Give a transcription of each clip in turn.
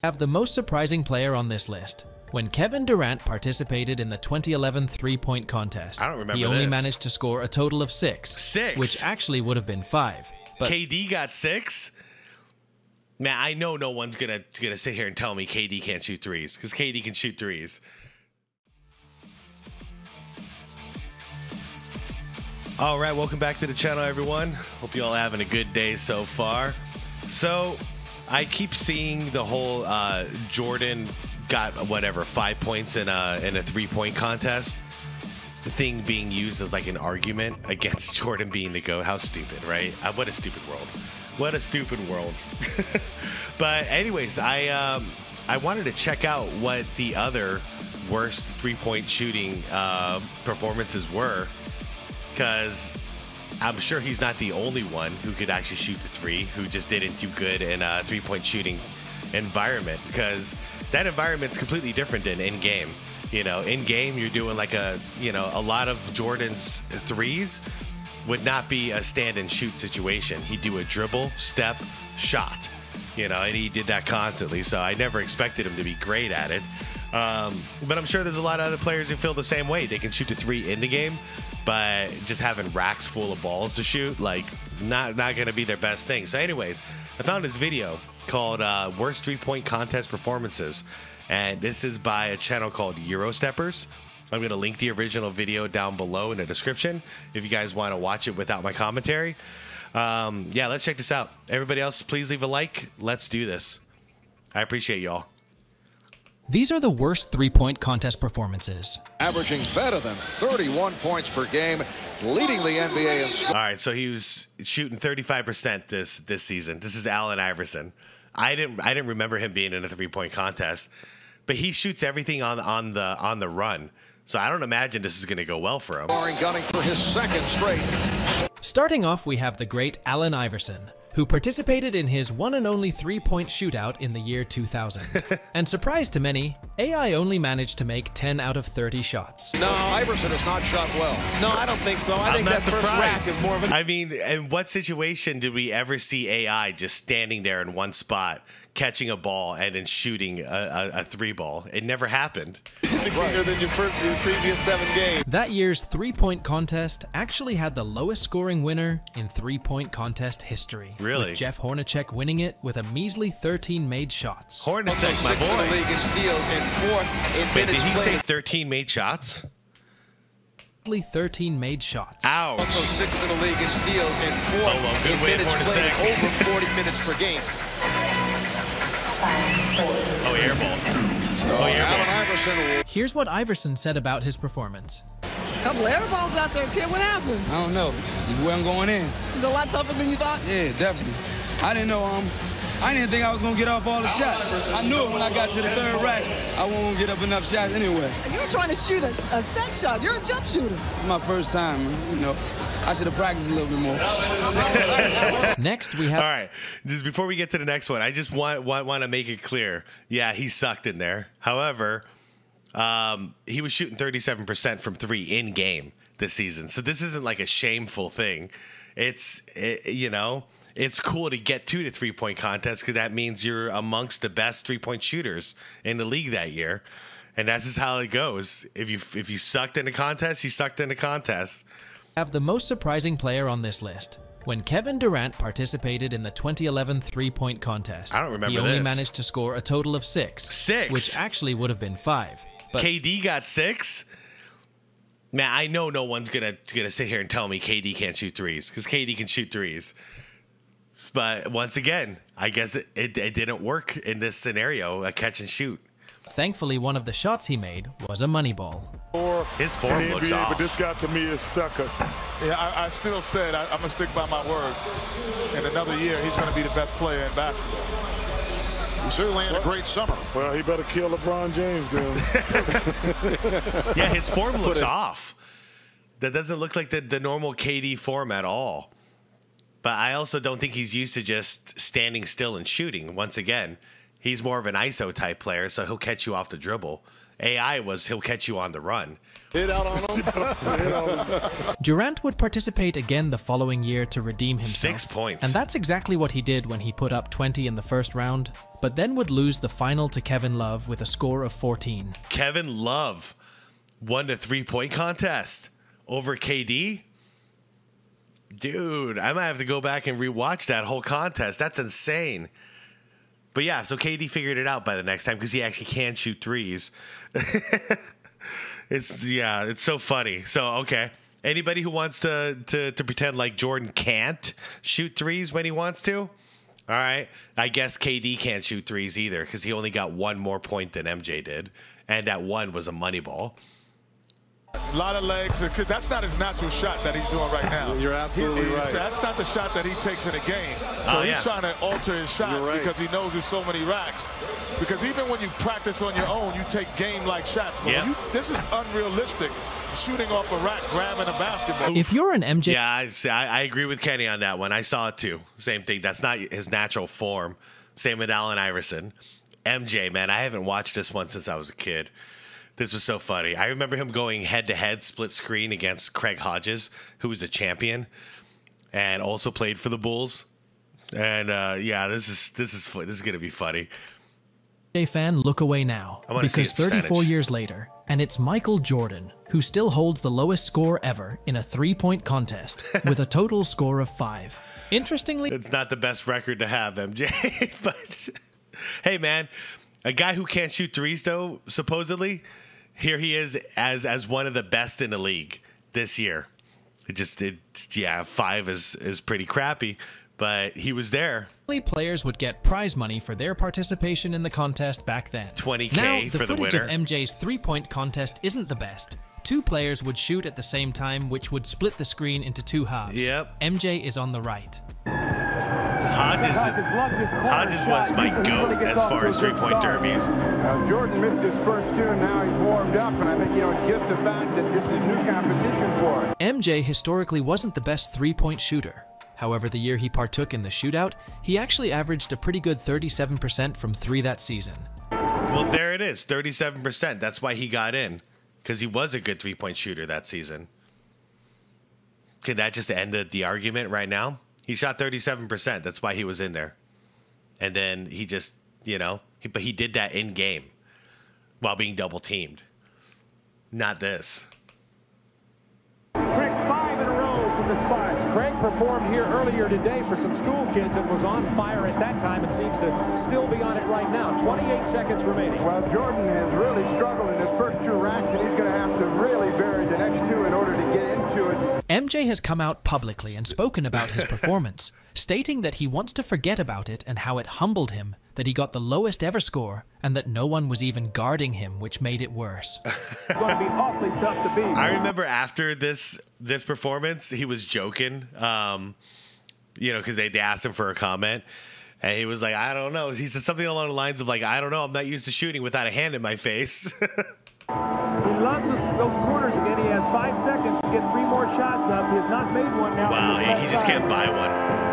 Have the most surprising player on this list. When Kevin Durant participated in the 2011 three-point contest, I don't remember he only this. managed to score a total of 6. 6? Which actually would have been 5. But KD got 6? Man, I know no one's gonna sit here and tell me KD can't shoot threes, because KD can shoot threes. All right, welcome back to the channel, everyone. Hope you all having a good day so far. So I keep seeing the whole Jordan got whatever 5 points in a three-point contest thing being used as like an argument against Jordan being the GOAT. How stupid, right? What a stupid world. What a stupid world. But anyways, I wanted to check out what the other worst three-point shooting performances were, because I'm sure he's not the only one who could actually shoot the three, who just didn't do good in a three-point shooting environment, because that environment's completely different than in-game. You know, in-game, you're doing like a lot of Jordan's threes would not be a stand-and-shoot situation. He'd do a dribble, step, shot, and he did that constantly, so I never expected him to be great at it. But I'm sure there's a lot of other players who feel the same way. They can shoot the three in the game, but just having racks full of balls to shoot, like, not going to be their best thing. So anyways, I found this video called Worst Three-Point Contest Performances, and this is by a channel called Eurosteppers. I'm going to link the original video down below in the description if you guys want to watch it without my commentary. Yeah, let's check this out. Everybody else, please leave a like. Let's do this. I appreciate y'all. these are the worst three-point contest performances. Averaging better than 31 points per game, leading the NBA in scoring. All right, so he was shooting 35% this season. This is Allen Iverson. I didn't remember him being in a three-point contest, but he shoots everything on the run. So I don't imagine this is going to go well for him. Gunning for his second straight. Starting off, we have the great Allen Iverson, who participated in his one and only three-point shootout in the year 2000. And surprise to many, AI only managed to make 10 out of 30 shots. No, Iverson has not shot well. No, I don't think so. I think that first rack is more of a... I mean, in what situation did we ever see AI just standing there in one spot, catching a ball and then shooting a three ball? It never happened. Bigger than your previous 7 games. That year's three-point contest actually had the lowest scoring winner in three-point contest history. Really? With Jeff Hornacek winning it with a measly 13 made shots. Hornacek, my Sixth in the boy. league in steals and fourth in Wait, did minutes he say played. 13 made shots? 13 made shots. Ouch. Also sixth in the league in steals and fourth Oh, well, good in win, minutes played, Hornacek. over 40 minutes per game. Oh, air ball. Oh, air Allen ball. Iverson will Here's what Iverson said about his performance. Couple of air balls out there, kid. What happened? I don't know. Just wasn't going in. It's a lot tougher than you thought. Yeah, definitely. I didn't know. I didn't think I was gonna get off all the shots. I knew it when I got to the third rack. I won't get up enough shots anyway. You were trying to shoot a set shot. You're a jump shooter. It's my first time, man. I should have practiced a little bit more. Next, we All have right, just before we get to the next one, I just want to make it clear. Yeah, he sucked in there. However, he was shooting 37% from three in game this season. So this isn't like a shameful thing. It's cool to get to the three-point contest, because that means you're amongst the best three-point shooters in the league that year. And that's just how it goes. If you sucked in the contest, you sucked in the contest. the most surprising player on this list. When Kevin Durant participated in the 2011 three-point contest, I don't remember he only this. managed to score a total of 6. 6? Which actually would have been 5. But KD got 6? Man, I know no one's gonna sit here and tell me KD can't shoot threes, because KD can shoot threes. But once again, I guess it didn't work in this scenario, a catch and shoot. thankfully, one of the shots he made was a money ball. His form in the looks NBA, off. but this guy to me is sucker. Yeah, I still said I'm gonna stick by my word. In another year, he's gonna be the best player in basketball. He certainly had a great summer. Well, he better kill LeBron James, then. Yeah, his form looks off. That doesn't look like the normal KD form at all. But I also don't think he's used to just standing still and shooting. Once again, He's more of an ISO type player, so he'll catch you off the dribble. AI was he'll catch you on the run. Hit out on him. Durant would participate again the following year to redeem himself. 6 points. And that's exactly what he did when he put up 20 in the first round, but then would lose the final to Kevin Love with a score of 14. Kevin Love won the 3-point contest over KD. Dude, I might have to go back and rewatch that whole contest. That's insane. But yeah, so KD figured it out by the next time because he actually can shoot threes. It's so funny. So, okay. Anybody who wants to pretend like Jordan can't shoot threes when he wants to? All right. I guess KD can't shoot threes either because he only got 1 more point than MJ did. And that one was a money ball. A lot of legs. That's not his natural shot that he's doing right now. You're absolutely right. That's not the shot that he takes in a game. So he's trying to alter his shot because he knows there's so many racks. Because even when you practice on your own, you take game-like shots. But this is unrealistic. Shooting off a rack, grabbing a basketball. If you're an MJ... Yeah, I agree with Kenny on that one. I saw it too. Same thing. That's not his natural form. Same with Allen Iverson. MJ, man, I haven't watched this one since I was a kid. This was so funny. I remember him going head-to-head split screen against Craig Hodges, who was a champion and also played for the Bulls. And yeah, this is going to be funny. NBA fan, look away now, because 34 years later, and it's Michael Jordan, who still holds the lowest score ever in a 3-point contest with a total score of 5. Interestingly, it's not the best record to have, MJ, but hey, man, a guy who can't shoot threes, though, supposedly, here he is as one of the best in the league this year. Yeah, 5 is pretty crappy, but he was there. Players would get prize money for their participation in the contest back then. $20K for the winner. Now, the footage of MJ's 3-point contest isn't the best. 2 players would shoot at the same time, which would split the screen into 2 halves. Yep. MJ is on the right. Hodges was my GOAT as far as 3-point derbies. Jordan missed his first 2, and now he's warmed up, and I think, just the fact that this is new competition for him. MJ historically wasn't the best 3-point shooter. However, the year he partook in the shootout, he actually averaged a pretty good 37% from 3 that season. Well, there it is, 37%. That's why he got in, because he was a good 3-point shooter that season. Can that just end the argument right now? He shot 37%. That's why he was in there. And then he just, but he did that in game while being double teamed. Not this. Craig, 5 in a row from the spot. Craig performed here earlier today for some school kids and was on fire at that time and seems to still be on it right now. 28 seconds remaining. Well, Jordan has really struggled in his first 2 racks, and he's going to have to really bury the next 2 in order to get into it. MJ has come out publicly and spoken about his performance, stating that he wants to forget about it and how it humbled him, that he got the lowest ever score, and that no one was even guarding him, which made it worse. It's going to be awfully tough to beat. I remember after this performance, he was joking, because they asked him for a comment, and he was like, I don't know. He said something along the lines of like, I don't know, I'm not used to shooting without a hand in my face. He loves those corners again. He has 5 seconds to get 3 more shots up. He has not made one now. Wow, he just can't buy one.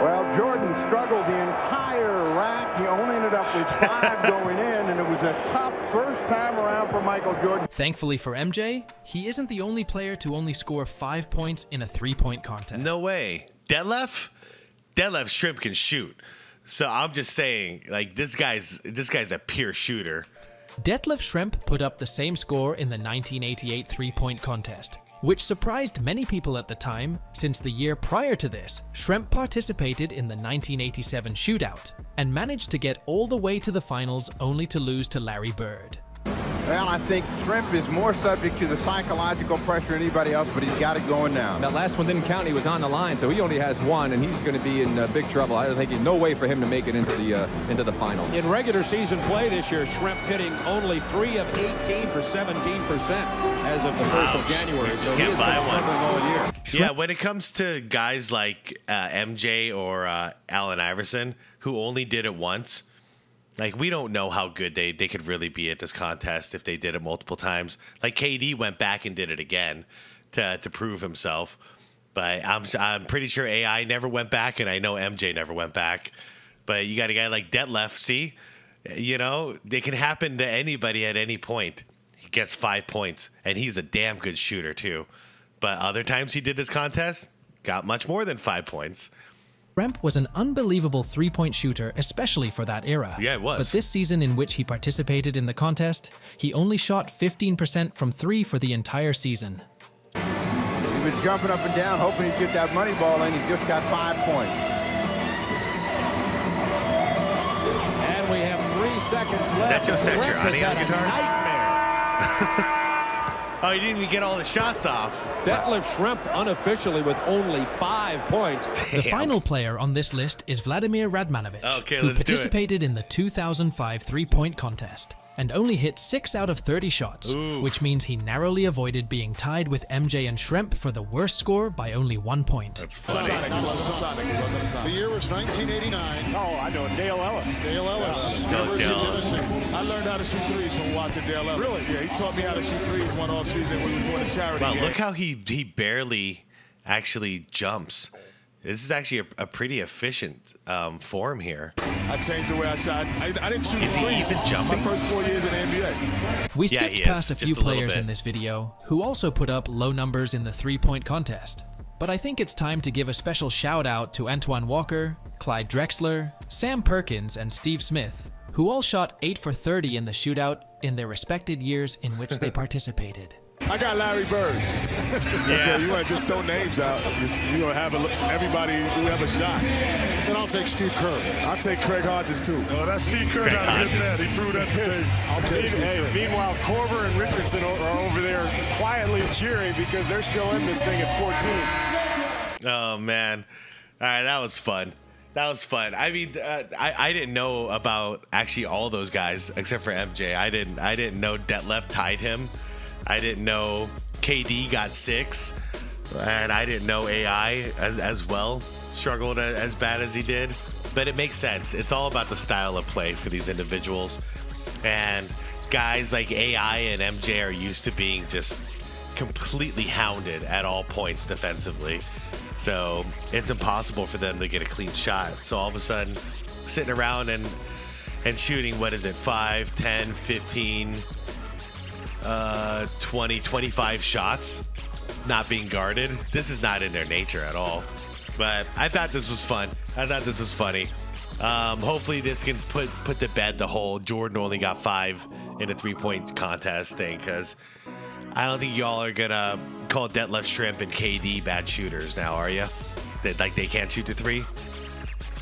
Well, Jordan struggled the entire rack. He only ended up with 5 going in, and it was a tough first time around for Michael Jordan. Thankfully for MJ, he isn't the only player to only score 5 points in a 3-point contest. No way. Detlef Schrempf can shoot. So I'm just saying, like, this guy's a pure shooter. Detlef Schrempf put up the same score in the 1988 3-point contest, which surprised many people at the time, since the year prior to this, Schrempf participated in the 1987 shootout and managed to get all the way to the finals only to lose to Larry Bird. Well, I think Schrempf is more subject to the psychological pressure than anybody else, but he's got it going now. That last one didn't count. He was on the line, so he only has 1, and he's going to be in big trouble. I don't think no way for him to make it into the final. In regular season play this year, Schrempf hitting only 3 of 18 for 17% as of the 1st of January. You just can't buy one. All year. Yeah, when it comes to guys like MJ or Allen Iverson, who only did it once, like, we don't know how good they could really be at this contest if they did it multiple times. Like, KD went back and did it again to prove himself. But I'm pretty sure AI never went back, and I know MJ never went back. But you got a guy like Detlef, see? You know, it can happen to anybody at any point. He gets 5 points, and he's a damn good shooter too. But other times he did his contest, got much more than 5 points. Schrempf was an unbelievable three-point shooter, especially for that era. Yeah, it was. But this season in which he participated in the contest, he only shot 15% from three for the entire season. He was jumping up and down, hoping he'd get that money ball in. He just got 5 points. And we have 3 seconds left. Is that Joe Satriani on guitar? Nightmare. Oh, he didn't even get all the shots off. Detlef Schrempf unofficially with only 5 points. The final player on this list is Vladimir Radmanovic, who participated in the 2005 three-point contest and only hit 6 out of 30 shots, which means he narrowly avoided being tied with MJ and Schrempf for the worst score by only 1 point. That's funny. The year was 1989. Oh, I know. Dale Ellis. Dale Ellis. University of Tennessee. I learned how to shoot threes from watching Dale Ellis. Really? Yeah, he taught me how to shoot threes one off season when we were doing a charity game. Look how he barely actually jumps. This is actually a pretty efficient form here. I changed the way I shot. I didn't shoot Is he even jumping? My first 4 years in the NBA. We skipped past a few players in this video who also put up low numbers in the three-point contest. But I think it's time to give a special shout out to Antoine Walker, Clyde Drexler, Sam Perkins, and Steve Smith, who all shot 8 for 30 in the shootout in their respected years in which they participated. I got Larry Bird. Okay, you want to just throw names out. You're going to have everybody who have a shot. Then I'll take Steve Kerr. I'll take Craig Hodges, too. Oh, that's Steve Kerr. He threw that today. Hey, meanwhile, Korver and Richardson are over there quietly cheering because they're still in this thing at 14. Oh, man. All right, that was fun. That was fun. I mean, I didn't know about actually all those guys except for MJ. I didn't know Detlef tied him. I didn't know KD got 6, and I didn't know AI as well struggled as bad as he did. But it makes sense. It's all about the style of play for these individuals. And guys like AI and MJ are used to being just completely hounded at all points defensively. So it's impossible for them to get a clean shot. So all of a sudden, sitting around and shooting, what is it, 5, 10, 15... 20, 25 shots, not being guarded. This is not in their nature at all. But I thought this was fun. I thought this was funny. Hopefully this can put to bed the whole Jordan only got 5 in a three-point contest thing, because I don't think y'all are gonna call Detlef Schrempf and KD bad shooters now, are you? Like they can't shoot the three?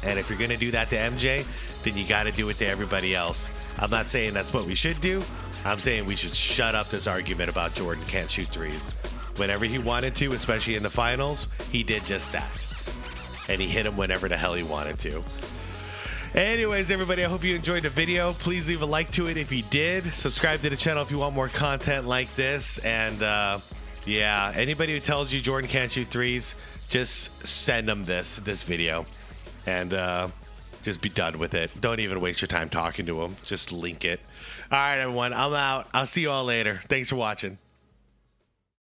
And if you're gonna do that to MJ, then you gotta do it to everybody else. I'm not saying that's what we should do. I'm saying we should shut up this argument about Jordan can't shoot threes. Whenever he wanted to, especially in the finals, he did just that. And he hit him whenever the hell he wanted to. Anyways, everybody, I hope you enjoyed the video. Please leave a like to it if you did. Subscribe to the channel if you want more content like this. And yeah, anybody who tells you Jordan can't shoot threes, just send them this video. And just be done with it. Don't even waste your time talking to them. Just link it. All right, everyone. I'm out. I'll see you all later. Thanks for watching.